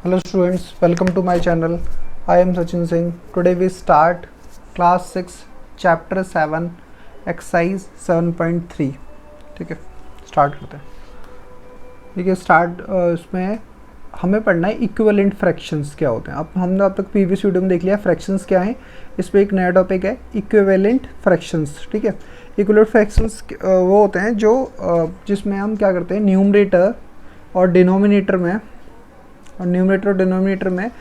Hello students, welcome to my channel. I am Sachin Singh. Today we start class 6 chapter 7 exercise 7.3. ठीक है, start करते हैं. देखिए इसमें हमें पढ़ना है इक्विवेलेंट फ्रैक्शंस क्या होते हैं. अब हमने अब तक प्रीवियस वीडियो में देख लिया फ्रैक्शंस क्या हैं. इस पर एक नया टॉपिक है इक्विवेलेंट फ्रैक्शंस. ठीक है, इक्विवेलेंट फ्रैक्शंस वो होते हैं जो जिसमें हम क्या करते हैं न्यूमरेटर और डिनोमिनेटर में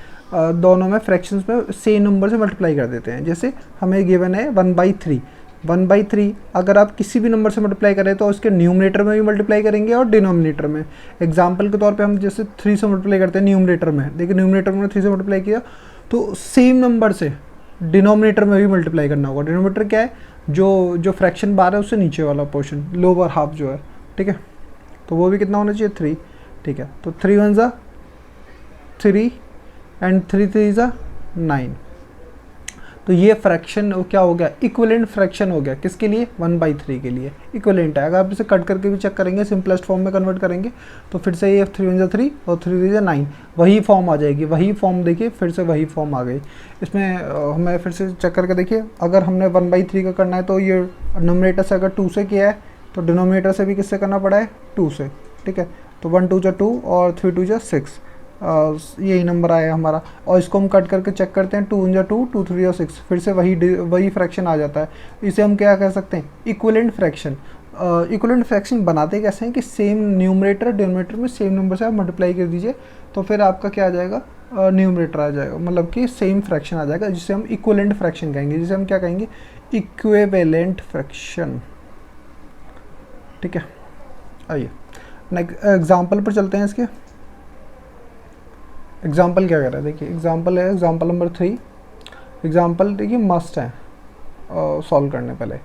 दोनों में फ्रैक्शंस में सेम नंबर से मल्टीप्लाई कर देते हैं. जैसे हमें गिवन है 1/3 अगर आप किसी भी नंबर से मल्टीप्लाई करें तो उसके न्यूमरेटर में भी मल्टीप्लाई करेंगे और डिनोमिनेटर में. एग्जांपल के तौर पे हम जैसे 3 से मल्टीप्लाई करते हैं न्यूमरेटर में. देखिए न्यूमरेटर में 3 से मल्टीप्लाई किया तो सेम नंबर से डिनोमिनेटर में भी मल्टीप्लाई करना होगा. डिनोमिनेटर क्या है, जो फ्रैक्शन बार है उससे नीचे वाला पोर्शन, लोअर हाफ जो है. ठीक है, तो वो भी कितना होना चाहिए 3. ठीक है, तो 3 1 ज़ा 3 एंड 3 3 ज़ा 9. तो ये फ्रैक्शन क्या हो गया, इक्विवेलेंट फ्रैक्शन हो गया. किसके लिए, 1/3 के लिए इक्विवेलेंट है. अगर आप इसे कट करके भी चेक करेंगे, सिंपलेस्ट फॉर्म में कन्वर्ट करेंगे तो फिर से ये 3 1 ज़ा 3 और 3 3 ज़ा 9 वही फॉर्म आ जाएगी. वही फॉर्म देखिए, फिर से वही फॉर्म आ गई. इसमें हमें फिर से चेक करके देखिए, अगर हमने 1/3 का करना है तो ये नोमिनेटर से अगर 2 से किया है तो डिनोमिनेटर से भी किससे करना पड़ा है, 2 से. ठीक है, तो 1 2 ज़ा 2 और 3 2 ज़ा 6 यही नंबर आया हमारा. और इसको हम कट करके चेक करते हैं, 2 1 ज़ा 2 2 3 ज़ा 6 फिर से वही फ्रैक्शन आ जाता है. इसे हम क्या कह सकते हैं, इक्विवेलेंट फ्रैक्शन. इक्विवेलेंट फ्रैक्शन बनाते कैसे हैं कि सेम न्यूमरेटर डिनोमिनेटर में सेम नंबर से आप मल्टीप्लाई कर दीजिए तो फिर आपका क्या आ जाएगा, न्यूमरेटर आ जाएगा, मतलब कि सेम फ्रैक्शन आ जाएगा, जिसे हम इक्विवेलेंट फ्रैक्शन कहेंगे, जिसे हम क्या कहेंगे, इक्विवेलेंट फ्रैक्शन. ठीक है, आइए नेक्स्ट एग्जाम्पल पर चलते हैं. इसके एग्जाम्पल क्या कर रहा है, देखिए एग्जाम्पल है, एग्जाम्पल नंबर 3. एग्जाम्पल देखिए मस्ट है सॉल्व करने पहले.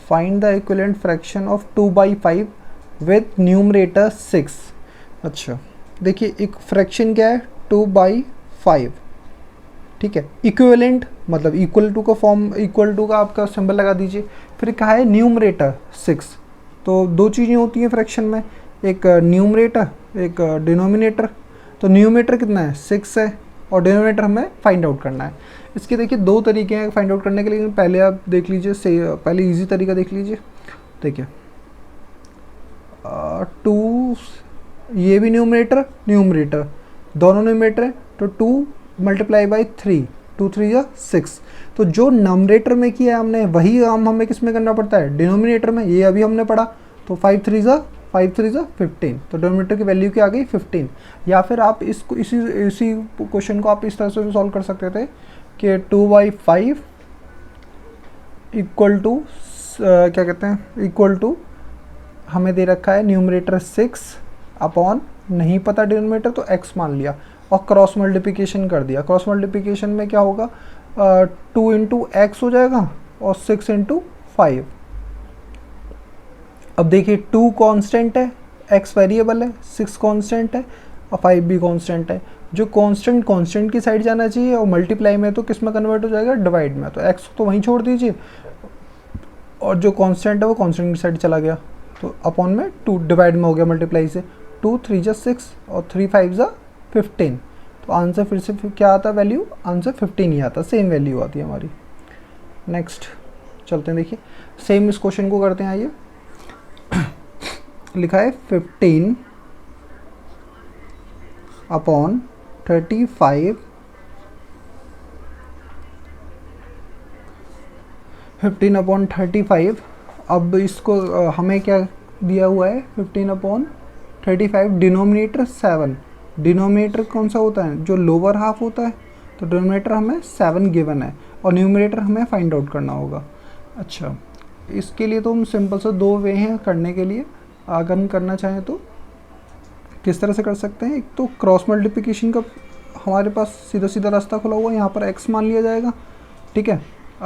Find the equivalent fraction of 2/5 with numerator 6. अच्छा देखिए, एक फ्रैक्शन क्या है, 2/5. ठीक है, इक्विवेलेंट मतलब इक्वल टू का फॉर्म, इक्वल टू का आपका सिंबल लगा दीजिए. फिर कहा है न्यूमरेटर 6. तो दो चीज़ें होती हैं फ्रैक्शन में, एक न्यूमरेटर एक डिनोमिनेटर. तो न्यूमरेटर कितना है, 6 है, और डिनोमिनेटर हमें फाइंड आउट करना है. इसके देखिए दो तरीके हैं फाइंड आउट करने के लिए. पहले आप देख लीजिए, पहले इजी तरीका देख लीजिए. देखिए 2, ये भी न्यूमरेटर दोनों न्यूमरेटर है, तो 2 × 3 2 3 ज़ा 6. तो जो नंबरेटर में किया हमने वही हमें किस में करना पड़ता है, डिनोमिनेटर में. ये अभी हमने पढ़ा. तो 5 3 ज़ा 15. तो डिनोमिनेटर की वैल्यू क्या आ गई, 15. या फिर आप इसको इसी क्वेश्चन को आप इस तरह से भी सॉल्व कर सकते थे कि 2/5 इक्वल टू क्या कहते हैं, इक्वल टू हमें दे रखा है न्यूमरेटर 6 अपॉन नहीं पता डिनोमिनेटर तो x मान लिया और क्रॉस मल्टीप्लिकेशन कर दिया. क्रॉस मल्टीप्लिकेशन में क्या होगा, 2 × x हो जाएगा और 6 × 5. अब देखिए 2 कांस्टेंट है, x वेरिएबल है, 6 कांस्टेंट है और 5 भी कांस्टेंट है. जो कांस्टेंट की साइड जाना चाहिए और मल्टीप्लाई में तो किस में कन्वर्ट हो जाएगा, डिवाइड में. तो x तो वहीं छोड़ दीजिए और जो कांस्टेंट है वो कांस्टेंट की साइड चला गया, तो अपॉन में 2 डिवाइड में हो गया मल्टीप्लाई से. 2 3 ज़ा 6 और 3 5 ज़ा 15. तो आंसर फिर से क्या आता है, वैल्यू आंसर 15 ही आता, सेम वैल्यू आती है हमारी. नेक्स्ट चलते हैं, देखिए सेम इस क्वेश्चन को करते हैं. आइए, लिखा है 15 अपॉन 35 15 अपॉन 35. अब इसको हमें क्या दिया हुआ है, 15 अपॉन 35 डिनोमिनेटर 7. डिनोमिनेटर कौन सा होता है, जो लोअर हाफ होता है. तो डिनोमिनेटर हमें 7 गिवन है और न्यूमरेटर हमें फाइंड आउट करना होगा. अच्छा, इसके लिए तो हम सिंपल से 2 वे हैं करने के लिए. अगर हम करना चाहें तो किस तरह से कर सकते हैं, एक तो क्रॉस मल्टीप्लिकेशन का हमारे पास सीधा सीधा रास्ता खुला हुआ है. यहाँ पर x मान लिया जाएगा. ठीक है,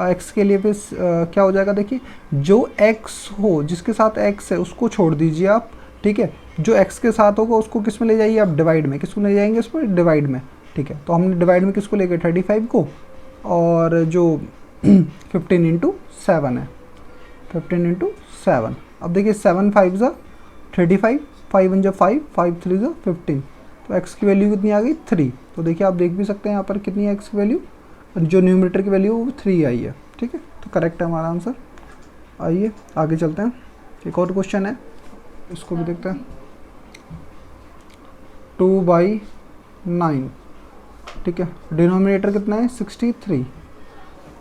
x के लिए फिर क्या हो जाएगा, देखिए जो x हो, जिसके साथ x है उसको छोड़ दीजिए आप. ठीक है, जो x के साथ होगा उसको किस में ले जाइए आप, डिवाइड में. किसको ले जाएंगे इसमें, डिवाइड में. ठीक है, तो हमने डिवाइड में किसको लेके 35 को, और जो 15 × 7 है, 15 × 7. अब देखिए 7 5 ज़ा 35, 5 1 ज़ा 5 5 3 ज़ा 15. तो x की वैल्यू कितनी आ गई 3। तो देखिए आप देख भी सकते हैं यहाँ पर कितनी है x की वैल्यू, जो न्यूमरेटर की वैल्यू वो 3 आई है। ठीक है, तो करेक्ट है हमारा आंसर। आइए आगे चलते हैं, एक और क्वेश्चन है, इसको भी देखते हैं। 2/9, ठीक है, डिनोमिनेटर कितना है 63।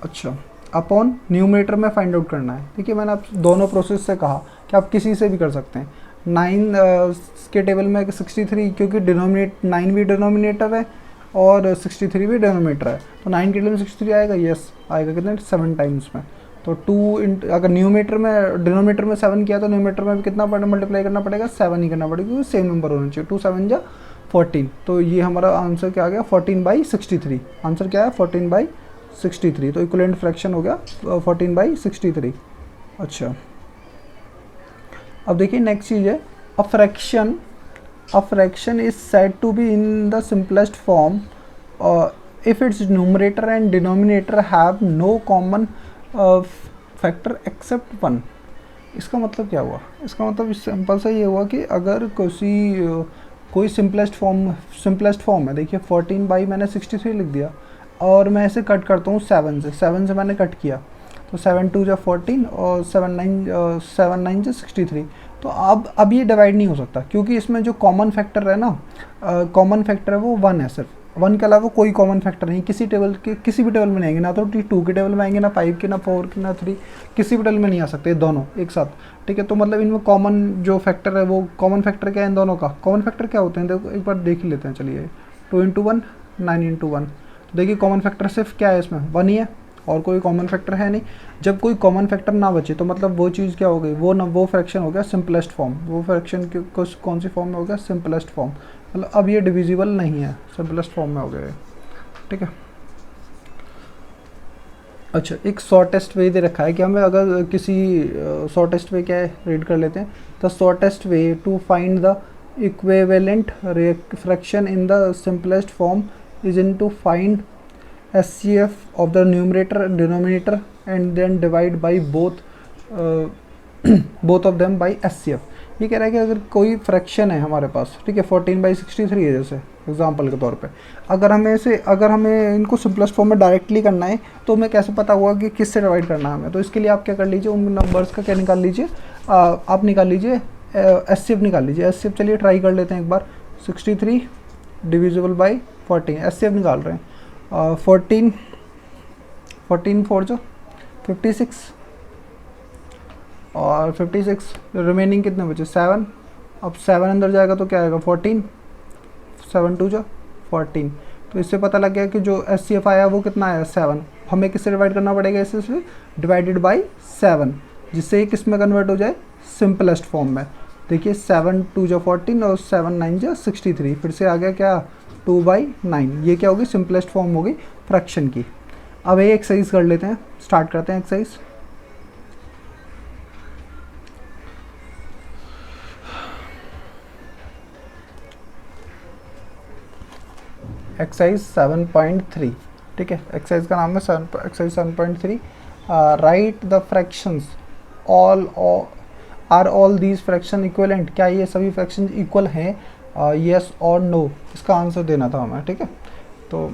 अच्छा, अपॉन न्यूमरेटर में फाइंड आउट करना है। देखिए मैंने आप दोनों प्रोसेस से कहा कि आप किसी से भी कर सकते हैं। 9 के टेबल में 63, क्योंकि 9 भी डिनोमिनेटर है और 63 भी डिनोमिनेटर है, तो 9 के टेबल में 63 आएगा, यस आएगा, कितने 7 टाइम्स में। तो 2 अगर न्यूमरेटर में डिनोमिनेटर में 7 किया तो न्यूमरेटर में भी कितना मल्टीप्लाई करना पड़ेगा, 7 ही करना पड़ेगा, क्योंकि सेम नंबर होना चाहिए। 2 7 जा 14। तो ये हमारा आंसर क्या आ गया 14/63। आंसर क्या है 14/63। तो इक्विवेलेंट फ्रैक्शन हो गया 14/63। अच्छा, अब देखिए नेक्स्ट चीज़ है a fraction is said to be in the simplest form if its numerator and denominator have no common factor except 1। इसका मतलब क्या हुआ, इसका मतलब सिंपल सा ये हुआ कि अगर कोई सिंपलेस्ट फॉर्म है, देखिए 14 बाई मैंने 63 लिख दिया, और मैं ऐसे कट करता हूँ 7 से मैंने कट किया, तो 7 2 जा 14 और 7 9 जा 63। तो अब ये डिवाइड नहीं हो सकता, क्योंकि इसमें जो कॉमन फैक्टर है ना, कॉमन फैक्टर है वो 1 है सिर्फ। 1 के अलावा कोई कॉमन फैक्टर नहीं, किसी भी टेबल में नहीं आएंगे, ना तो 2 के टेबल में आएंगे, ना 5 के, ना 4 के, ना 3, किसी भी टेबल में नहीं आ सकते दोनों एक साथ। ठीक है, तो मतलब इनमें कॉमन जो फैक्टर है, वो कॉमन फैक्टर क्या है इन दोनों का, कॉमन फैक्टर क्या होते हैं देखो एक बार देख ही लेते हैं। चलिए 2 × 1 9 × 1। देखिए कॉमन फैक्टर सिर्फ क्या है इसमें 1 ही है, और कोई कॉमन फैक्टर है नहीं। जब कोई कॉमन फैक्टर ना बचे तो मतलब वो चीज़ क्या हो गई, वो फ्रैक्शन हो गया सिंपलेस्ट फॉर्म। वो फ्रैक्शन कौन सी फॉर्म में हो गया, सिंपलेस्ट फॉर्म। मतलब अब ये डिविजिबल नहीं है, सिंपलेस्ट फॉर्म में हो गया। ठीक है, अच्छा एक शॉर्टेस्ट वे दे रखा है कि हमें अगर किसी शॉर्टेस्ट वे क्या है रीड कर लेते हैं। The shortest way to find the equivalent fraction in the simplest form is in to find SCF of the numerator and denominator and then divide by both of them by SCF। ये कह रहा है कि अगर कोई fraction है हमारे पास, ठीक है 14/63 है जैसे एग्जांपल के तौर पे, अगर हमें इनको सिंपलेस्ट फॉर्म में डायरेक्टली करना है तो हमें कैसे पता होगा कि किससे डिवाइड करना है हमें। तो इसके लिए आप क्या कर लीजिए, उन नंबर्स का क्या निकाल लीजिए, आप निकाल लीजिए SCF निकाल लीजिए। SCF चलिए ट्राई कर लेते हैं एक बार। 63 डिविजिबल बाई 14 SCF निकाल रहे हैं। 14 4 जो 56 और 56 रिमेनिंग कितने बचे 7। अब 7 अंदर जाएगा तो क्या आएगा 14, 7 2 जो 14। तो इससे पता लग गया कि जो SCF आया वो कितना आया 7। हमें किससे डिवाइड करना पड़ेगा, इससे डिवाइडेड बाई 7, जिससे ये किस में कन्वर्ट हो जाए सिंपलेस्ट फॉर्म में। देखिए 7 2 जो 14 और 7 9 जो 63, फिर से आ गया क्या 2/9। ये क्या होगी सिंपलेस्ट फॉर्म होगी फ्रैक्शन की। अब ये एक्सरसाइज कर लेते हैं, स्टार्ट करते हैं एक्सरसाइज। एक्सरसाइज 7.3, ठीक है, एक्सरसाइज का नाम है exercise 7.3। Write the fractions are all these fractions equivalent. क्या ये सभी फ्रैक्शन इक्वल हैं, येस और नो, इसका आंसर देना था हमें। ठीक है, तो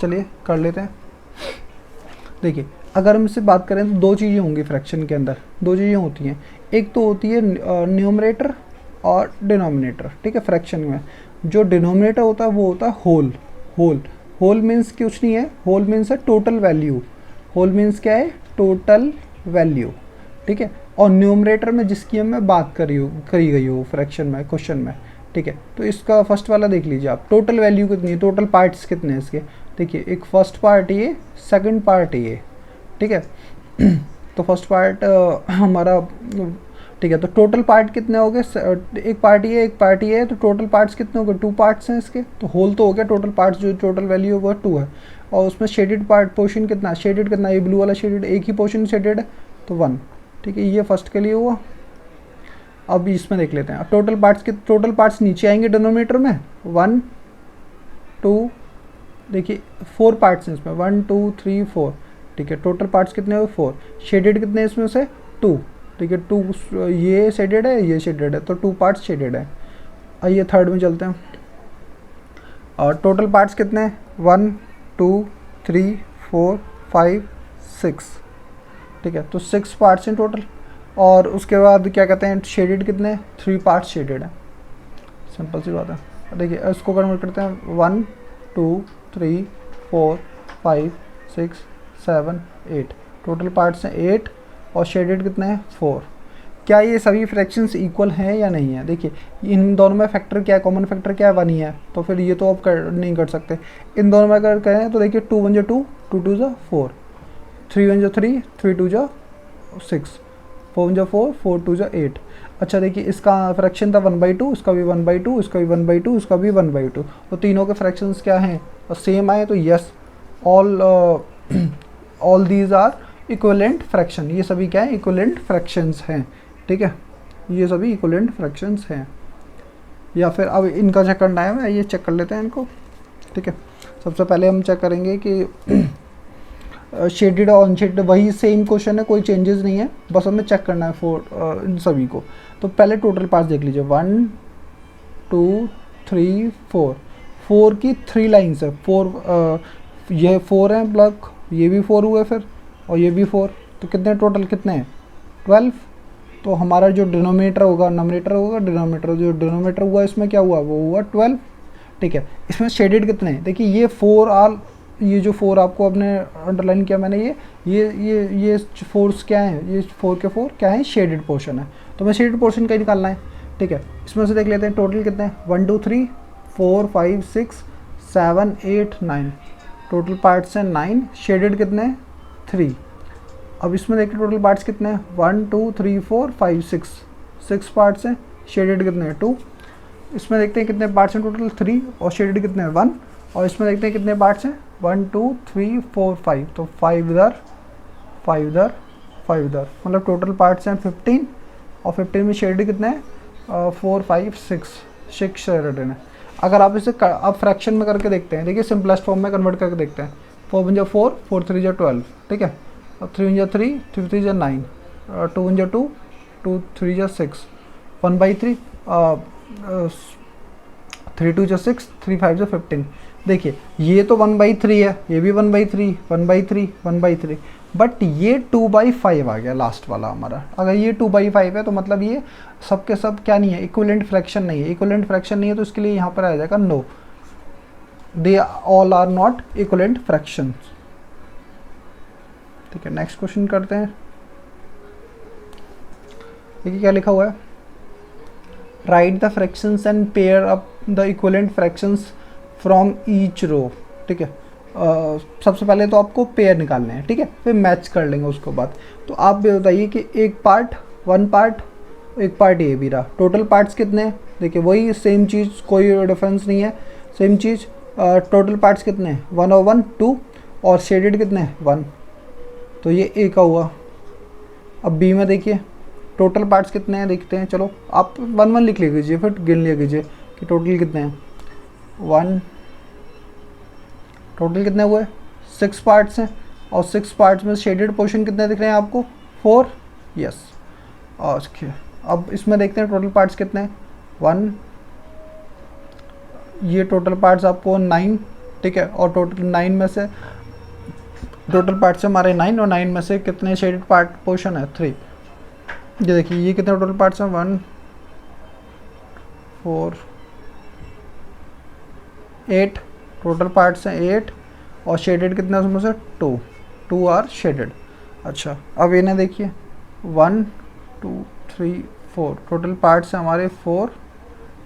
चलिए कर लेते हैं। देखिए अगर हम इससे बात करें तो दो चीज़ें होंगी फ्रैक्शन के अंदर, दो चीज़ें होती हैं। एक तो होती है न्यूमरेटर और डिनोमिनेटर। ठीक है, फ्रैक्शन में जो डिनोमिनेटर होता है वो होता है होल मीन्स कुछ नहीं है, होल मीन्स है टोटल वैल्यू। होल मीन्स क्या है, टोटल वैल्यू। ठीक है, और न्यूमरेटर में जिसकी हमें बात करी गई हो फ्रैक्शन में, क्वेश्चन में। ठीक है, तो इसका फर्स्ट वाला देख लीजिए आप, टोटल वैल्यू कितनी है, टोटल पार्ट्स कितने हैं इसके। देखिए एक फर्स्ट पार्ट ये, सेकंड पार्ट ये। ठीक है, तो फर्स्ट पार्ट हमारा, ठीक है, तो टोटल पार्ट कितने हो गए, एक पार्ट ये एक पार्ट ये है, तो टोटल पार्ट्स कितने हो गए, 2 पार्ट्स हैं इसके। तो होल तो हो गया, टोटल पार्ट्स जो टोटल वैल्यू है वो 2 है। और उसमें शेडेड पार्ट पोर्शन कितना, शेडेड कितना, ये ब्लू वाला शेडेड, एक ही पोर्शन शेडेड है तो 1। ठीक है, ये फर्स्ट के लिए हुआ। अब इसमें देख लेते हैं टोटल पार्ट्स नीचे आएंगे डिनोमिनेटर में 1 2, देखिए 4 पार्ट्स हैं इसमें 1 2 3 4। ठीक है, टोटल पार्ट्स कितने हुए 4। शेडेड कितने इसमें से 2। ठीक है, 2 ये शेडेड है, ये शेडेड है, तो 2 पार्ट्स शेडेड है। आइए थर्ड में चलते हैं। और टोटल पार्ट्स कितने हैं, 1 2 3 4 5 6, ठीक है। तो 6 पार्ट्स हैं टोटल। और उसके बाद क्या कहते हैं, शेडेड कितने, 3 पार्ट्स शेडेड है, सिंपल सी बात है। देखिए इसको कन्वर्ट करते हैं, 1 2 3 4 5 6 7 8, टोटल पार्ट्स हैं 8 और शेडेड कितने हैं 4। क्या ये सभी फ्रैक्शंस इक्वल हैं या नहीं है? देखिए इन दोनों में फैक्टर क्या है, कॉमन फैक्टर क्या है, 1 ही है, तो फिर ये तो आप नहीं कर सकते। इन दोनों में अगर कहें तो देखिए 2 1 जा 2, 2 2 जा 4, 3 1 जा 3, 3 2 जा 6, 4 1 जा 4, 4 2 जा 8। अच्छा देखिए इसका फ्रैक्शन था 1/2, इसका भी 1/2, इसका भी 1/2, इसका भी 1/2, तो तीनों के फ्रैक्शंस क्या हैं, सेम आए, तो yes all these are equivalent fraction, ये सभी क्या है, इक्विवेलेंट फ्रैक्शंस हैं, ठीक है, ये सभी इक्विवेलेंट फ्रैक्शंस हैं। या फिर अब इनका चेक करना है, ये चेक कर लेते हैं इनको, ठीक है। सबसे पहले हम चेक करेंगे कि शेडेड और अनशेडेड वही सेम क्वेश्चन है, कोई चेंजेस नहीं है, बस हमें चेक करना है फॉर इन सभी को। तो पहले टोटल पार्ट्स देख लीजिए, 1 2 3 4, 4 की 3 लाइन्स है, 4 ये 4 है ब्लॉक, ये भी 4 हुए फिर, और ये भी 4, तो कितने टोटल कितने हैं 12। तो हमारा जो डिनोमिनेटर होगा नोमिनेटर होगा डिनोमिनेटर, जो डिनोमिनेटर हुआ इसमें क्या हुआ, वो हुआ 12, ठीक है। इसमें शेडेड कितने हैं, देखिए ये 4 आल, ये जो 4 आपको अपने अंडरलाइन किया मैंने, ये 4 क्या हैं, ये 4 के 4 क्या है, शेडेड पोर्शन है, तो हमें शेडेड पोर्शन का ही निकालना है, ठीक है। इसमें से देख लेते हैं टोटल कितने हैं, 1 2 3 4 5 6 7 8 9, टोटल पार्ट्स हैं 9, शेडेड कितने हैं 3। अब इसमें देखिए टोटल पार्ट्स कितने हैं, 1 2 3 4 5 6 पार्ट्स हैं, शेडेड कितने हैं 2। इसमें देखते हैं कितने पार्ट्स हैं टोटल 3, और शेडेड कितने हैं 1। और इसमें देखते हैं कितने पार्ट्स हैं 1 2 3 4 5, तो 5 इधर 5 इधर 5 इधर, मतलब टोटल पार्ट्स हैं 15, और 15 में शेडेड कितने हैं 4 5 6 शेडेड है। अगर आप इसे आप फ्रैक्शन में करके देखते हैं, देखिए सिंपलेस्ट फॉर्म में कन्वर्ट करके देखते हैं, 4 1 जा 4, 4 3 जा 12, ठीक है, और 3 1 जा 3, 3 3 जा 9, 2 1 जा 2, 2 3 जा 6, 1/3, 3 2 जा 6, 3 5 जा 15। देखिए ये तो 1/3 है, ये भी 1/3 1/3 1/3, बट ये 2/5 आ गया लास्ट वाला हमारा। अगर ये 2/5 है तो मतलब ये सब के सब क्या नहीं है, इक्विवेलेंट फ्रैक्शन नहीं है। इक्विवेलेंट फ्रैक्शन नहीं है तो इसके लिए यहाँ पर आ जाएगा no, they all are not equivalent fraction, ठीक है। नेक्स्ट क्वेश्चन करते हैं, देखिए क्या लिखा हुआ है, write the fractions and pair up the equivalent fractions from each row, ठीक है। सबसे पहले तो आपको पेयर निकालने हैं, ठीक है, फिर मैच कर लेंगे उसके बाद। तो आप ये बताइए कि एक पार्ट 1 पार्ट, एक पार्ट ये भी रहा, टोटल पार्ट्स कितने हैं, देखिए वही सेम चीज़, कोई डिफरेंस नहीं है, सेम चीज़। टोटल पार्ट्स कितने हैं 1 और 1 2, और शेडेड कितने हैं 1, तो ये ए का हुआ। अब बी में देखिए टोटल पार्ट्स कितने हैं, देखते हैं, चलो आप 1 1 लिख लीजिए, फिर गिन लिया कीजिए कि टोटल कितने हैं, 1, टोटल कितने हुए 6 पार्ट्स हैं, और 6 पार्ट्स में शेडेड पोर्शन कितने दिख रहे हैं आपको 4, यस। और अब इसमें देखते हैं टोटल पार्ट्स कितने हैं 1, ये टोटल पार्ट्स आपको 9, ठीक है, और टोटल 9 में से टोटल पार्ट्स हमारे 9, और 9 में से कितने शेडेड पार्ट पोर्शन है 3। ये देखिए ये कितने टोटल पार्ट्स हैं 1 4 8, टोटल पार्ट्स हैं 8, और शेडेड कितने उसमें से 2 आर शेडेड। अच्छा अब इन्हें देखिए 1 2 3 4, टोटल पार्ट्स हैं हमारे 4,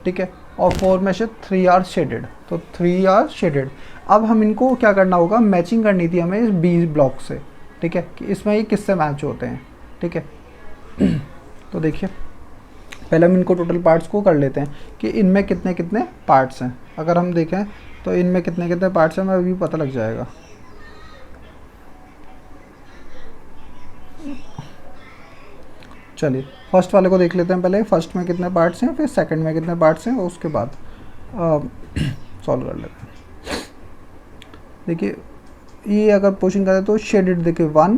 ठीक है, और 4 में से 3 आर शेडेड, तो 3 आर शेडेड। अब हम इनको क्या करना होगा, मैचिंग करनी थी हमें इस बी ब्लॉक से, ठीक है, कि इसमें ये किससे मैच होते हैं, ठीक है। तो देखिए पहले हम इनको टोटल पार्ट्स को कर लेते हैं कि इनमें कितने कितने पार्ट्स हैं। अगर हम देखें तो इनमें कितने कितने पार्ट्स हैं, हमें अभी पता लग जाएगा। चलिए फर्स्ट वाले को देख लेते हैं पहले, फर्स्ट में कितने पार्ट्स हैं, फिर सेकंड में कितने पार्ट्स हैं, और उसके बाद सॉल्व कर लेते हैं। देखिए ये अगर पोर्शन करें तो शेडेड, देखिए 1,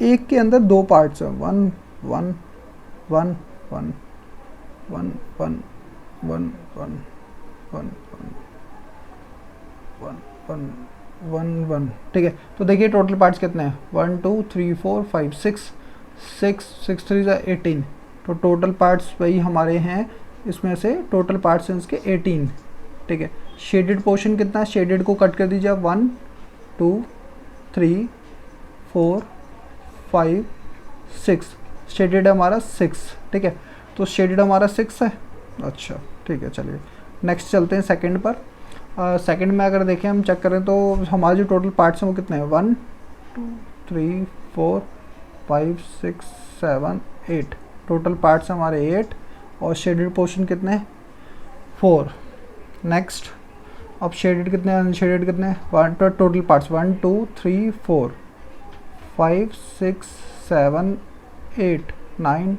एक के अंदर 2 पार्ट्स हैं, 1 1 1 1 1 1 1 1 1 1 वन वन वन वन, ठीक है। तो देखिए टोटल पार्ट्स कितने हैं, 1 2 3 4 5 6 6 6 3 जा 18। तो टोटल पार्ट्स वही हमारे हैं, इसमें से टोटल पार्ट्स हैं इसके 18, ठीक है। शेडेड पोर्शन कितना है, शेडेड को कट कर दीजिए आप, 1 2 3 4 5 6, शेडेड हमारा 6, ठीक है। तो शेडेड हमारा 6 है, अच्छा ठीक है। चलिए नेक्स्ट चलते हैं सेकंड पर। सेकंड में अगर देखें हम चेक करें तो हमारे जो टोटल पार्ट्स हैं वो कितने हैं, 1 2 3 4 5 6 7 8, टोटल पार्ट्स हमारे 8 और शेडेड पोर्शन कितने हैं, 4। नेक्स्ट अब शेडेड कितने हैं, अनशेडेड कितने हैं, one total parts 1 2 3 4 5 6 7 8 9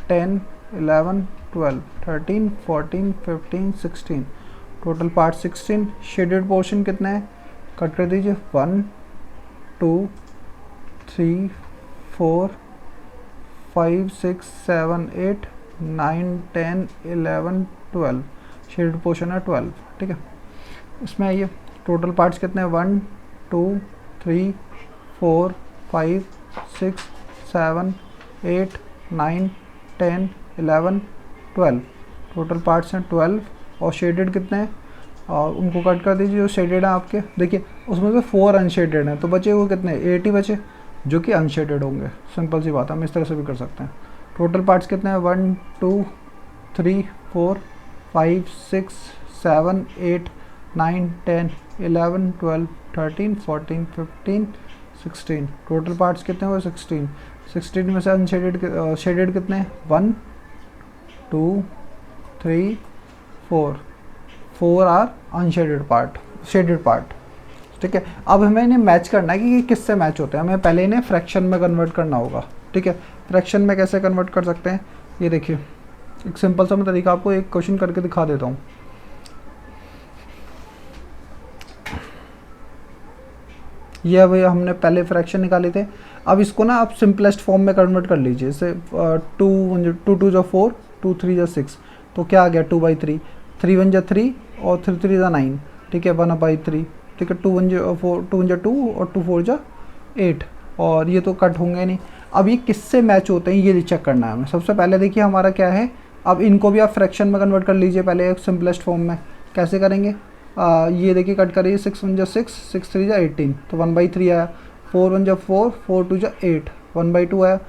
10 11 12 13 14 15 16, total part 16। Shaded portion कितने हैं, कट कर दीजिए, 1 2 3 4 5 6 7 8 9 10 11 12, शेडेड पोर्शन है 12, ठीक है। इसमें आइए टोटल पार्ट्स कितने हैं, 1 2 3 4 5 6 7 8 9 10 11 12, टोटल पार्ट्स हैं 12 और शेडेड कितने हैं, और उनको कट कर दीजिए जो शेडेड हैं आपके। देखिए उसमें से 4 अनशेडेड हैं, तो बचे वो कितने, 8 ही बचे जो कि अनशेडेड होंगे। सिंपल सी बात है, हम इस तरह से भी कर सकते हैं। टोटल पार्ट्स कितने हैं, 1 2 3 4 5 6 7 8 9 10 11 12 13 14 15 16, टोटल पार्ट्स कितने हुए, 16। 16 में से अनशेडेड शेडेड कितने हैं, 1 2 3 4 are unshaded part, shaded part, ठीक है। अब हमें इन्हें मैच करना है कि ये किससे मैच होते हैं। हमें पहले इन्हें फ्रैक्शन में कन्वर्ट करना होगा, ठीक है। फ्रैक्शन में कैसे कन्वर्ट कर सकते हैं, ये देखिए एक सिंपल सा मैं तरीका आपको एक क्वेश्चन करके दिखा देता हूँ। ये अभी हमने पहले फ्रैक्शन निकाले थे, अब इसको ना आप सिंपलेस्ट फॉर्म में कन्वर्ट कर लीजिए। जैसे 2 2 जा 4 2 3 जा 6, तो क्या आ गया 2/3, 3 1 जा 3 और 3 3 जा 9, ठीक है, 1/3, ठीक है। 2 1 जा 4 2 1 जा 2 और 2 4 जा 8, और ये तो कट होंगे नहीं। अब ये किससे मैच होते हैं ये चेक करना है हमें। सबसे पहले देखिए हमारा क्या है, अब इनको भी आप फ्रैक्शन में कन्वर्ट कर लीजिए पहले एक सिंपलेस्ट फॉर्म में। कैसे करेंगे, ये देखिए कट करिए, 6 1 जा 6 6 3 जा 18, तो 1/3 आया। 4 1 जा 4 4 2 जा 8, 1/2 आया।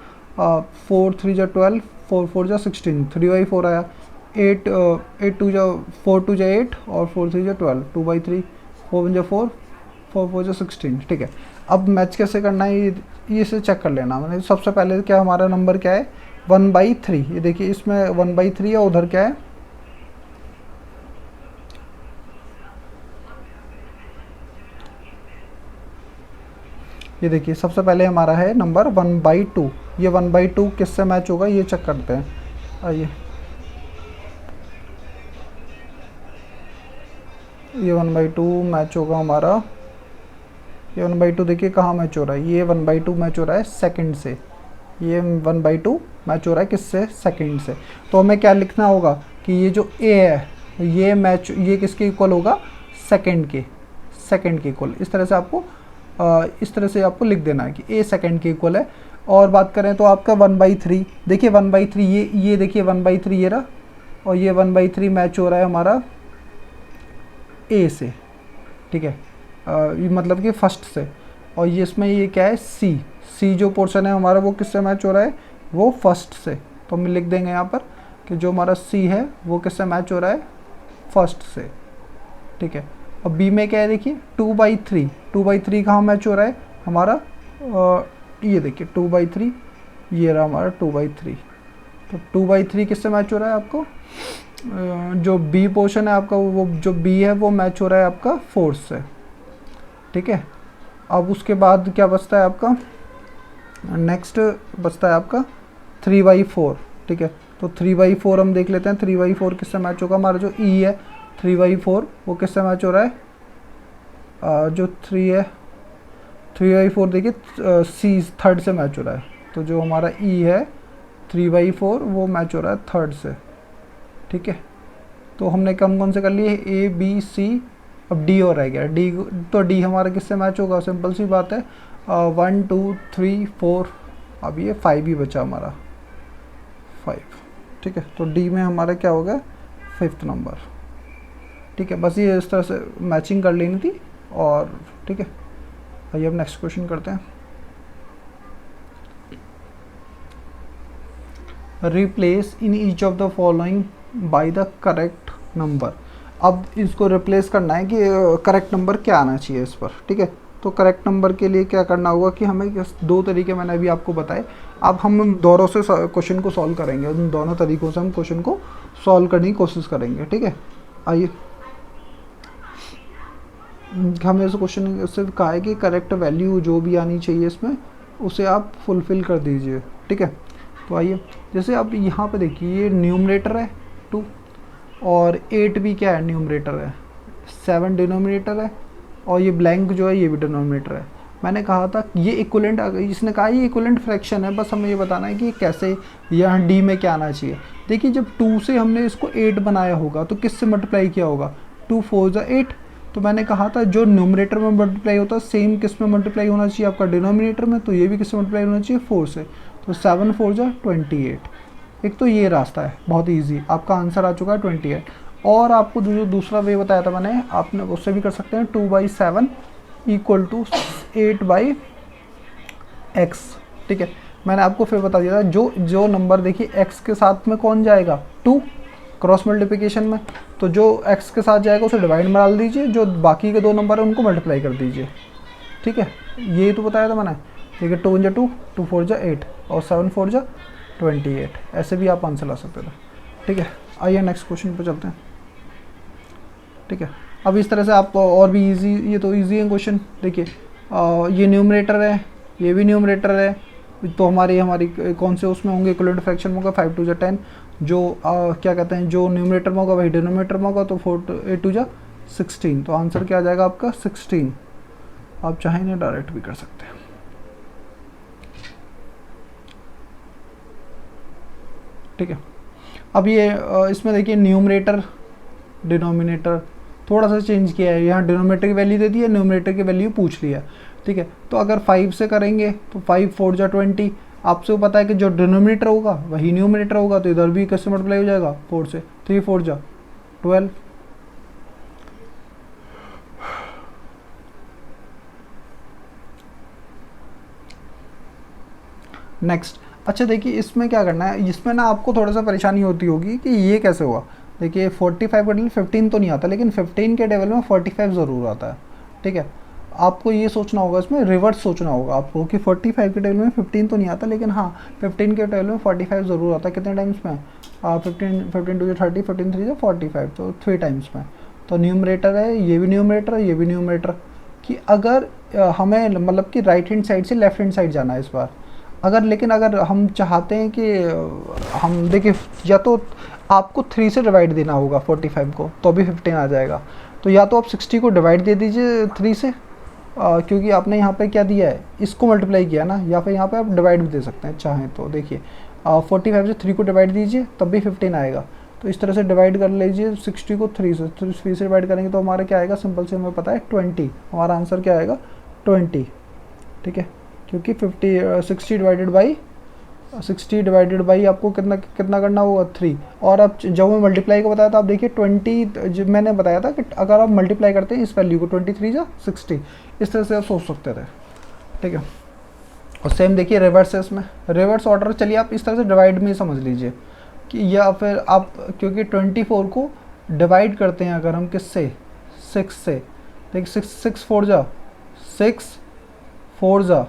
4 3 जा 12 4 4 जा 16, 3/4 आया। 8 8 2 जा 4 2 जा 8 और 4 3 जा 12, 2/3। 4 1 जा 4 4 4 जा 16, ठीक है। अब मैच कैसे करना है ये इसे चेक कर लेना। मैंने सबसे पहले क्या हमारा नंबर क्या है, 1/3, ये देखिए इसमें 1/3 है, उधर क्या है, ये देखिए सबसे पहले हमारा है नंबर 1/2। ये 1/2 किससे मैच होगा ये चेक करते हैं। आइए ये 1/2 मैच होगा हमारा, ये 1/2 देखिए कहाँ मैच हो रहा है, ये 1/2 मैच हो रहा है सेकंड से। ये 1/2 मैच हो रहा है किससे, सेकंड से। तो हमें क्या लिखना होगा कि ये जो ए है ये मैच, ये किसके इक्वल होगा, सेकंड के इक्वल। इस तरह से आपको लिख देना है कि ए सेकंड के इक्वल है। और बात करें तो आपका 1/3, देखिए 1/3 ये देखिए 1/3 ये रहा, और ये 1/3 मैच हो रहा है हमारा ए से, ठीक है, मतलब कि फर्स्ट से। और ये इसमें ये क्या है, सी जो पोर्शन है हमारा वो किससे मैच हो रहा है, वो फर्स्ट से। तो हम लिख देंगे यहाँ पर कि जो हमारा सी है वो किससे मैच हो रहा है, फर्स्ट से, ठीक है। अब बी में क्या है, देखिए 2/3 कहाँ मैच हो रहा है हमारा, ये देखिए 2/3, ये रहा हमारा 2/3। तो 2/3 किससे मैच हो रहा है आपको, जो बी पोर्शन है आपका, वो जो बी है वो मैच हो रहा है आपका फोर्स से, ठीक है। अब उसके बाद क्या बचता है आपका, नेक्स्ट बचता है आपका 3/4, ठीक है। तो 3/4 हम देख लेते हैं, 3/4 किससे मैच होगा, हमारा जो ई है 3/4 वो किससे मैच हो रहा है, जो 3 है 3/4 देखिए सी थर्ड से मैच हो रहा है। तो जो हमारा ई है 3/4 वो मैच हो रहा है थर्ड से, ठीक है। तो हमने कौन कौन से कर लिए, ए बी सी अब डी और रह गया, डी तो डी हमारा किससे मैच होगा, सिंपल सी बात है 1 2 3 4, अब ये 5 ही बचा हमारा 5, ठीक है। तो डी में हमारा क्या हो गया 5th नंबर, ठीक है। बस ये इस तरह से मैचिंग कर लेनी थी और ठीक है। आइए अब नेक्स्ट क्वेश्चन करते हैं। Replace in each of the following by the correct number. अब इसको रिप्लेस करना है कि करेक्ट नंबर क्या आना चाहिए इस पर, ठीक है। तो करेक्ट नंबर के लिए क्या करना होगा कि हमें दो तरीके मैंने अभी आपको बताए, अब हम दोनों से क्वेश्चन को सॉल्व करेंगे, उन दोनों तरीक़ों से हम क्वेश्चन को सॉल्व करने की कोशिश करेंगे, ठीक है। आइए, हमें इस क्वेश्चन से कहा है कि करेक्ट वैल्यू जो भी आनी चाहिए इसमें उसे आप फुलफ़िल कर दीजिए, ठीक है। तो आइए, जैसे अब यहाँ पे देखिए ये न्यूमरेटर है 2 और 8 भी क्या है न्यूमरेटर है, 7 डिनोमिनेटर है और ये ब्लैंक जो है ये भी डिनोमिनेटर है। मैंने कहा था ये इक्वलेंट, इसने कहा ये इक्वलेंट फ्रैक्शन है, बस हमें ये बताना है कि कैसे यहाँ डी में क्या आना चाहिए। देखिए जब 2 से हमने इसको 8 बनाया होगा तो किससे मल्टीप्लाई किया होगा, 2 4 ज़ा 8। तो मैंने कहा था जो न्यूमरेटर में मल्टीप्लाई होता है सेम किस में मल्टीप्लाई होना चाहिए, आपका डिनोमिनेटर में, तो ये भी किस में मल्टीप्लाई होना चाहिए 4 से। तो 7 4 ज़ा 28। एक तो ये रास्ता है बहुत इजी, आपका आंसर आ चुका है 28। और आपको जो दूसरा वे बताया था मैंने, आपने उससे भी कर सकते हैं 2/7 इक्वल टू 8/x, ठीक है। मैंने आपको फिर बता दिया था जो नंबर देखिए x के साथ में कौन जाएगा 2 क्रॉस मल्टीप्लिकेशन में, तो जो x के साथ जाएगा उसे डिवाइड में डाल दीजिए, जो बाकी के दो नंबर हैं उनको मल्टीप्लाई कर दीजिए, ठीक है। ये तो बताया था मैंने, ठीक है। 2 × 2 2 4 ज़ा 8 और 7 4 ज़ा 28, ऐसे भी आप आंसर ला सकते थे, ठीक है। आइए नेक्स्ट क्वेश्चन पे चलते हैं, ठीक है। अब इस तरह से आप और भी इजी, ये तो इजी है क्वेश्चन। देखिए ये न्यूमरेटर है, ये भी न्यूमरेटर है, तो हमारी कौन से उसमें होंगे, इक्विवेलेंट फ्रैक्शन में होगा 5 2 ज़ा 10, जो क्या कहते हैं जो न्यूमरेटर में होगा वही डिनोमिनेटर में होगा, तो 8 2 ज़ा 16। तो आंसर क्या आ जाएगा आपका 16। आप चाहें ना डायरेक्ट भी कर सकते हैं, ठीक है। अब ये इसमें देखिए न्यूमरेटर डिनोमिनेटर थोड़ा सा चेंज किया है, यहाँ डिनोमिनेटर की वैल्यू दे दी है, न्यूमरेटर की वैल्यू पूछ लिया, ठीक है। तो अगर 5 से करेंगे तो 5 4 ज़ा 20, आपसे पता है कि जो डिनोमिनेटर होगा वही न्यूमरेटर होगा, तो इधर भी कैसे मल्टीप्लाई हो जाएगा 4 से, 3 4 ज़ा 12। नेक्स्ट, अच्छा देखिए इसमें क्या करना है, इसमें ना आपको थोड़ा सा परेशानी होती होगी कि ये कैसे हुआ। देखिए 45 का टेबल 15 तो नहीं आता, लेकिन 15 के टेबल में 45 ज़रूर आता है, ठीक है। आपको ये सोचना होगा, इसमें रिवर्स सोचना होगा आपको कि 45 के टेबल में 15 तो नहीं आता, लेकिन हाँ 15 के टेबल में 45 ज़रूर आता है। कितने टाइम्स में, 15 2 30, 15 3 45, तो 3 टाइम्स में। तो न्यूमरेटर है, ये भी न्यूमरेटर है, ये भी न्यूमरेटर। कि अगर हमें मतलब कि राइट हैंड साइड से लेफ्ट हैंड साइड जाना है इस बार, लेकिन अगर हम चाहते हैं कि हम देखिए, या तो आपको 3 से डिवाइड देना होगा 45 को, तो भी 15 आ जाएगा। तो या तो आप 60 को डिवाइड दे दीजिए 3 से, क्योंकि आपने यहाँ पे क्या दिया है, इसको मल्टीप्लाई किया ना, या फिर यहाँ पे आप डिवाइड भी दे सकते हैं चाहें तो। देखिए 45 से 3 को डिवाइड दीजिए तब भी 15 आएगा। तो इस तरह से डिवाइड कर लीजिए 60 को 3 से, 3 से डिवाइड करेंगे तो हमारा क्या आएगा, सिंपल से हमें पता है 20। हमारा आंसर क्या आएगा 20, ठीक है। क्योंकि 60 डिवाइडेड बाई आपको कितना करना होगा 3। और अब जब मैं मल्टीप्लाई का बताया था, आप देखिए 20, जब मैंने बताया था कि अगर आप मल्टीप्लाई करते हैं इस वैल्यू को 23 × 60, इस तरह से आप सोच सकते थे, ठीक है। और सेम देखिए रिवर्स है, इसमें रिवर्स ऑर्डर, चलिए आप इस तरह से डिवाइड में ही समझ लीजिए कि, या फिर आप क्योंकि 24 को डिवाइड करते हैं अगर हम किससे, 6 से, देखिए 6 4 ज़ा 6 4 ज़ा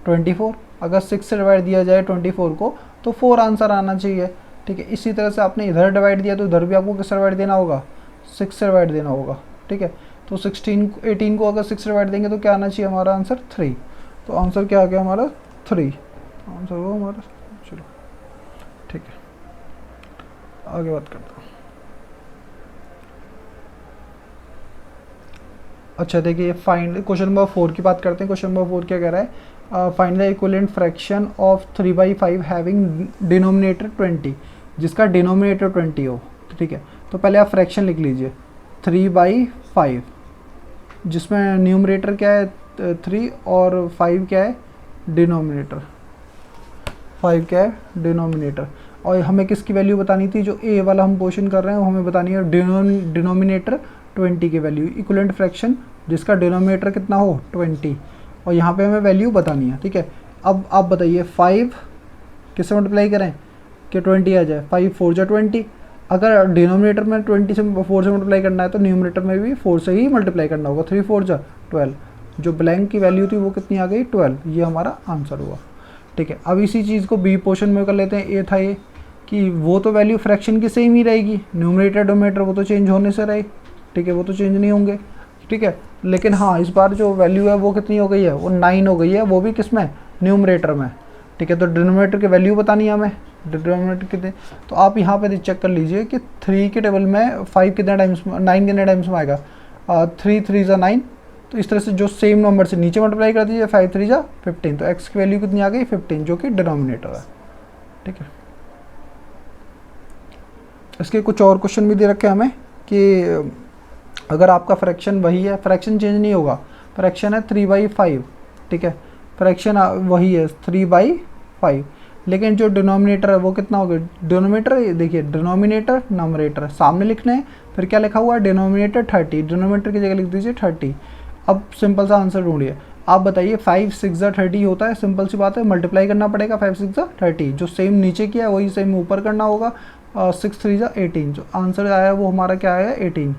24, अगर 6 से डिवाइड दिया जाए 24 को तो 4 आंसर आना चाहिए, ठीक है। इसी तरह से आपने इधर डिवाइड दिया तो इधर भी आपको किससे डिवाइड देना होगा, 6 से डिवाइड देना होगा, ठीक है। तो 18 को अगर 6 से डिवाइड देंगे तो क्या आना चाहिए हमारा आंसर 3। तो आंसर क्या आ गया हमारा 3, आंसर वो हमारा। चलो ठीक है, आगे बात करते हैं। अच्छा देखिए फाइंड, क्वेश्चन नंबर 4 की बात करते हैं। क्वेश्चन नंबर 4 क्या कह रहा है, find the equivalent fraction of 3/5 having denominator 20, जिसका डिनोमिनेटर 20 हो, ठीक है। तो पहले आप फ्रैक्शन लिख लीजिए 3/5, जिसमें न्यूमरेटर क्या है 3 और 5 क्या है डिनोमिनेटर, 5 क्या है डिनोमिनेटर। और हमें किसकी वैल्यू बतानी थी, जो ए वाला हम पोर्शन कर रहे हैं वो हमें बतानी है डिनोमिनेटर 20 की वैल्यू, इक्वलेंट फ्रैक्शन जिसका डिनोमिनेटर कितना हो 20, और यहाँ पे हमें वैल्यू बतानी है। ठीक है, अब आप बताइए 5 किससे मल्टीप्लाई करें कि 20 आ जाए, 5 4 जा 20। अगर डिनोमिनेटर में 20 से 4 से मल्टीप्लाई करना है तो न्यूमरेटर में भी 4 से ही मल्टीप्लाई करना होगा, 3 4 जा 12। जो ब्लैंक की वैल्यू थी वो कितनी आ गई 12, ये हमारा आंसर हुआ। ठीक है, अब इसी चीज़ को बी पोर्शन में कर लेते हैं। ए था ये कि वो तो वैल्यू फ्रैक्शन की सेम ही रहेगी, न्यूमरेटर डिनोमिनेटर वो तो चेंज होने से रहे। ठीक है, वो तो चेंज नहीं होंगे। ठीक है, लेकिन हाँ इस बार जो वैल्यू है वो कितनी हो गई है, वो 9 हो गई है, वो भी किस में न्यूमरेटर में। ठीक है, तो डिनोमिनेटर की वैल्यू बतानी है हमें, डिनोमिनेटर कितने। तो आप यहाँ पे चेक कर लीजिए कि 3 के टेबल में 5 कितने टाइम्स में, 9 कितने टाइम्स में आएगा, 3 3 जा 9। तो इस तरह से जो सेम नंबर से नीचे मल्टीप्लाई कर दीजिए, 5 3 जा 15, तो एक्स की वैल्यू कितनी आ गई 15, जो कि डिनोमिनेटर है। ठीक है, इसके कुछ और क्वेश्चन भी दे रखे हैं हमें कि अगर आपका फ्रैक्शन वही है, फ्रैक्शन चेंज नहीं होगा, फ्रैक्शन है 3/5। ठीक है, फ्रैक्शन वही है 3/5, लेकिन जो डिनोमिनेटर है वो कितना होगा, डिनोमिनेटर देखिए डिनोमिनेटर नॉमिनेटर सामने लिखना है, फिर क्या लिखा हुआ है डिनोमिनेटर 30, डिनोमिनेटर की जगह लिख दीजिए 30। अब सिंपल सा आंसर ढूंढिए, आप बताइए 5 6 जा 30 होता है, सिंपल सी बात है, मल्टीप्लाई करना पड़ेगा 5 6 जा 30, जो सेम नीचे किया है वही सेम ऊपर करना होगा, 6 3 जा 18, जो आंसर आया वो हमारा क्या आया 18।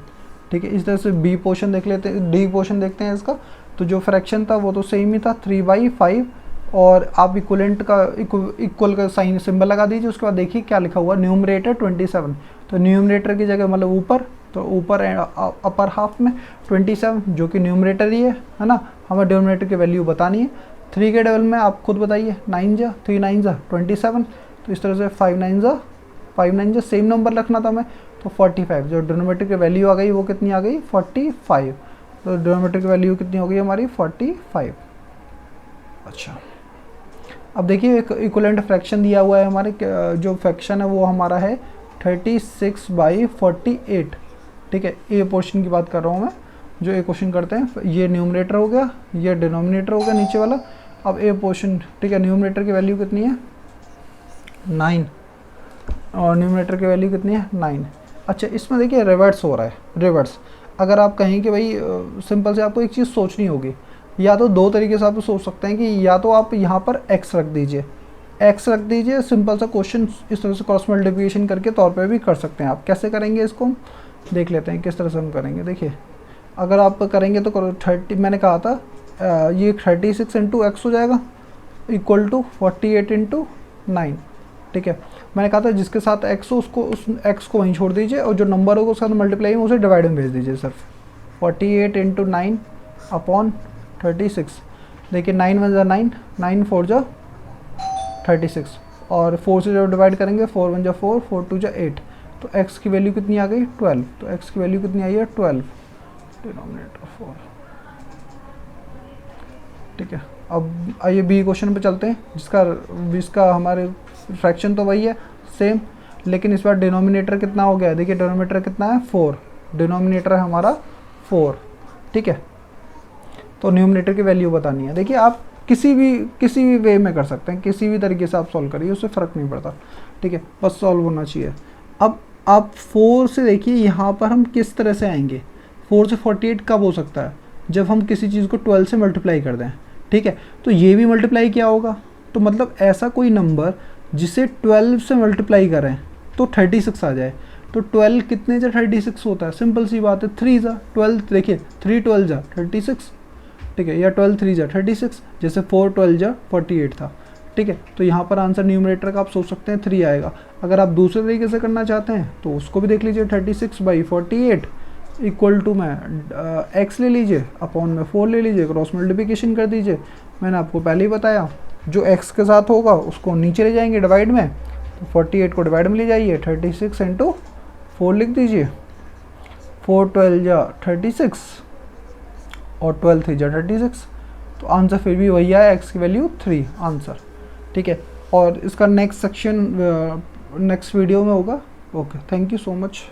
ठीक है, इस तरह से बी पोर्शन देख लेते हैं, डी पोर्शन देखते हैं इसका। तो जो फ्रैक्शन था वो तो सेम ही था 3/5, और आप इक्वलेंट का इक्वल का साइन सिंबल लगा दीजिए, उसके बाद देखिए क्या लिखा हुआ न्यूमरेटर 27। तो न्यूमरेटर की जगह मतलब ऊपर, तो ऊपर अपर हाफ में 27 जो कि न्यूमरेटर ही है ना, हमें डिनोमिनेटर की वैल्यू बतानी है। 3 के टेबल में आप खुद बताइए, 9 जा 3 9 जा 27, तो इस तरह से 5 9 जा सेम नंबर रखना था हमें, तो 45, जो डिनोमिनेटर की वैल्यू आ गई वो कितनी आ गई 45। तो डिनोमिनेटर की वैल्यू कितनी हो गई हमारी 45। अच्छा, अब देखिए एक इक्वलेंट फ्रैक्शन दिया हुआ है हमारे, जो फ्रैक्शन है वो हमारा है 36/48। ठीक है, ए पोर्शन की बात कर रहा हूँ मैं, जो ए क्वेश्चन करते हैं, ये न्यूमरेटर हो गया, ये डिनोमिनेटर हो गया नीचे वाला। अब ए पोर्शन, ठीक है, न्यूमरेटर की वैल्यू कितनी है 9, और न्यूमरेटर की वैल्यू कितनी है 9। अच्छा, इसमें देखिए रिवर्स हो रहा है, रिवर्स। अगर आप कहें कि भाई सिंपल से आपको एक चीज़ सोचनी होगी, या तो दो तरीके से आप सोच सकते हैं कि या तो आप यहाँ पर x रख दीजिए, x रख दीजिए, सिंपल सा क्वेश्चन इस तरह से क्रॉस मल्टीप्लिकेशन करके तौर पे भी कर सकते हैं। आप कैसे करेंगे इसको हम देख लेते हैं, किस तरह से हम करेंगे। देखिए अगर आप करेंगे तो 30, मैंने कहा था ये 36 इंटू एक्स हो जाएगा इक्वल टू 48 इंटू 9। ठीक है, मैंने कहा था जिसके साथ x हो उसको, उस x को वहीं छोड़ दीजिए, और जो नंबर होगा उसके साथ मल्टीप्लाई में उसे डिवाइड में भेज दीजिए सिर्फ। 48 इंटू 9 अपॉन 36। देखिए 9 1 जा 9, 9 4 जा 36, और 4 से जब डिवाइड करेंगे 4 1 जा 4, 4 2 जा 8, तो x की वैल्यू कितनी आ गई 12। तो x की वैल्यू कितनी आई है 12, डिनोमिनेटर 4। ठीक है, अब आइए बी क्वेश्चन पे चलते हैं, जिसका हमारे फ्रैक्शन तो वही है सेम, लेकिन इस बार डिनोमिनेटर कितना हो गया है। देखिए डिनोमिनेटर कितना है 4, डिनोमिनेटर है हमारा 4। ठीक है, तो न्यूमरेटर की वैल्यू बतानी है। देखिए आप किसी भी वे में कर सकते हैं, किसी भी तरीके से आप सॉल्व करिए, उससे फ़र्क नहीं पड़ता। ठीक है, बस सॉल्व होना चाहिए। अब आप 4 से देखिए यहाँ पर हम किस तरह से आएंगे। 4 से 48 कब हो सकता है, जब हम किसी चीज़ को 12 से मल्टीप्लाई कर दें। ठीक है, तो ये भी मल्टीप्लाई किया होगा, तो मतलब ऐसा कोई नंबर जिसे 12 से मल्टीप्लाई करें तो 36 आ जाए। तो 12 कितने जा 36 होता है, सिंपल सी बात है 3 जा 12। देखिए 3 12 जा 36। ठीक है, या 12 3 जा 36, जैसे 4 12 जा 48 था। ठीक है, तो यहाँ पर आंसर न्यूमरेटर का आप सोच सकते हैं 3 आएगा। अगर आप दूसरे तरीके से करना चाहते हैं तो उसको भी देख लीजिए, 36/48 इक्वल टू में x ले लीजिए, अपॉन में 4 ले लीजिए, क्रॉस मल्टीप्लिकेशन कर दीजिए। मैंने आपको पहले ही बताया, जो x के साथ होगा उसको नीचे ले जाएंगे डिवाइड में, तो 48 को डिवाइड में ले जाइए, 36 इंटू 4 लिख दीजिए, 4 12 जा 36 और 12 3 जा 36। तो आंसर फिर भी वही आया, x की वैल्यू 3 आंसर। ठीक है, और इसका नेक्स्ट सेक्शन नेक्स्ट वीडियो में होगा। Okay, thank you so much.